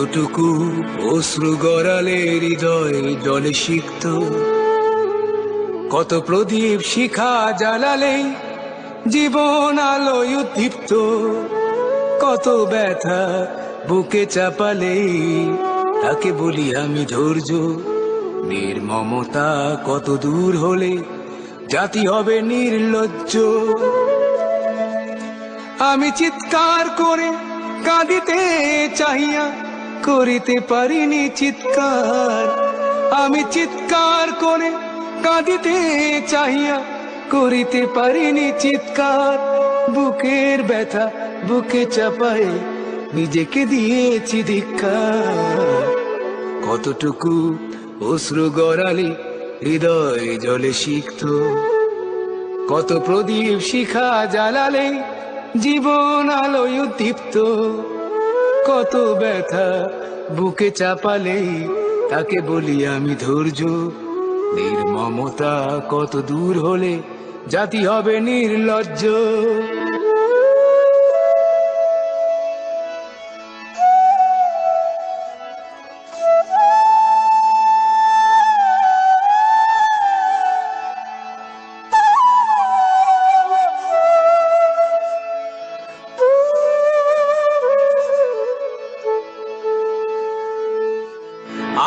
কতটুকু অশ্রু গড়ালে হৃদয় জলে সিক্ত, কত প্রদীপ শিখা জ্বালালে জীবন আলোয় উদ্দীপ্ত, কত ব্যথা বুকে চাপালে তাকে বলি আমি ধৈর্য। নির্মমতা কত দূর হলে জাতি হবে নির্লজ্জ। আমি চিৎকার করে কাঁদিতে চাহিয়া করিতে পারিনি চিৎকার, আমি চিৎকার করে কাঁদিতে চাহিয়া করিতে পারিনি চিৎকার। বুকের ব্যথা বুকে চাপায় নিজেকে দিয়েছি ধিক্কার। কতটুকু অশ্রু গড়ালে হৃদয় জলে সিক্ত, কত প্রদীপ শিখা জ্বালালে জীবন আলোয় উদ্দীপ্ত, কত ব্যথা বুকে চাপালে তাকে বলি আমি ধৈর্য। নির্মমতা কত দূর হলে জাতি হবে নির্লজ্জ।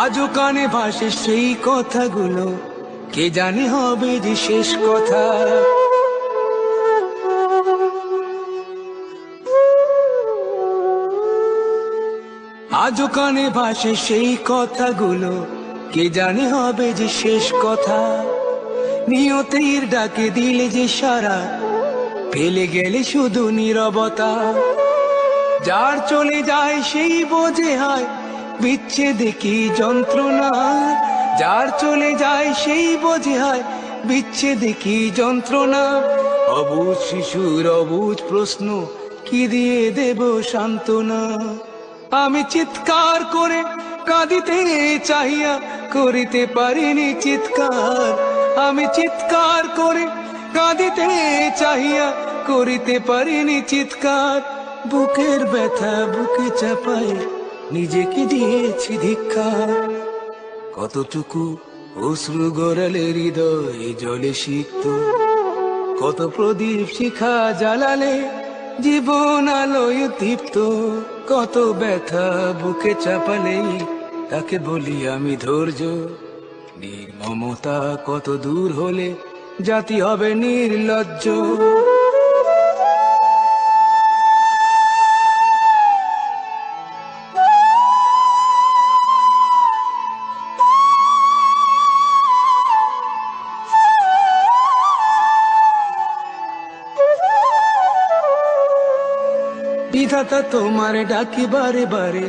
আজও কানে ভাসে সেই কথাগুলো, কে জানে হবে যে শেষ কথা। আজও কানে ভাসে সেই কথাগুলো, কে জানে হবে যে শেষ কথা। নিয়তির ডাকে দিলে যে সারা, ফেলে গেলে শুধু নীরবতা। যার চলে যায় সেই বোঝে হয় বিচ্ছেদে কি যন্ত্রণা, যার চলে যায় সেই বোঝে হয় বিচ্ছেদে কি যন্ত্রণা। অবুঝ শিশুর অবুঝ প্রশ্ন, কি দিয়ে দেব সান্ত্বনা। আমি চিৎকার করে কাঁদিতে চাহিয়া করিতে পারিনি চিৎকার, আমি চিৎকার করে কাঁদিতে চাহিয়া করিতে পারিনি চিৎকার। বুকের ব্যথা বুকে চাপায় নিজেকে দিয়েছি ধিক্কার। কতটুকু অশ্রু গড়ালে হৃদয় জলে সিক্ত, কত প্রদীপ শিখা জ্বালালে জীবন আলোয় উদ্দীপ্ত, কত ব্যথা বুকে চাপালে তাকে বলি আমি ধৈর্য। নির্মমতা কত দূর হলে জাতি হবে নির্লজ্জ। বিধাতা তোমার ডাকি বারে বারে,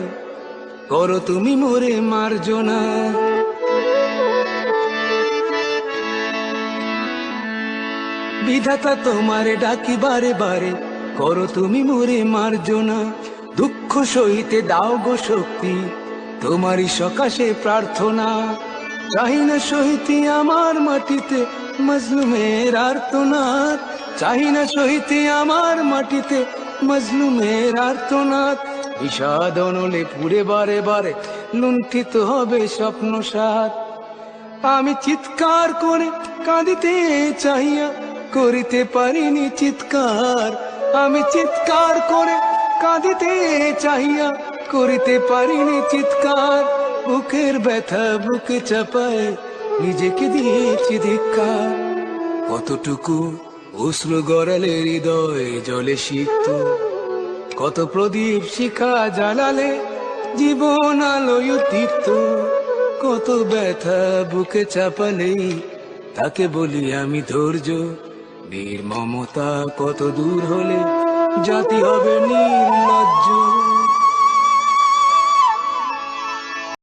করো তুমি মোরে মার্জনা। বিধাতা তোমার ডাকি বারে বারে, করো তুমি মোরে মার্জনা। দুঃখ সহিতে দাও গো শক্তি, তোমারই সকাশে প্রার্থনা। চাহি না সহিতে আমার মাটিতে মজলুমের আর্তনাদ, চাহি না সহিতে আমার মাটিতে মজলুমের আর্তনাদ। বিষাদ অনলে পুড়ে বারে বারে লুণ্ঠিত হবে স্বপ্ন সাথ। আমি চিৎকার করে কাঁদিতে চাহিয়া করিতে পারিনি চিৎকার, আমি চিৎকার করে কাঁদিতে চাহিয়া করিতে পারিনি চিৎকার। বুকের ব্যথা বুকে চাপায় নিজেকে দিয়েছি ধিক্কার। কতটুকু অশ্রু গড়ালে হৃদয় জলে সিক্ত, কত প্রদীপ শিখা জ্বালালে জীবন আলোয় উদ্দীপ্ত, কত ব্যথা বুকে চাপালে তাকে বলি আমি ধৈর্য। নির্মমতা কত দূর হলে জাতি হবে নির্লজ্জ।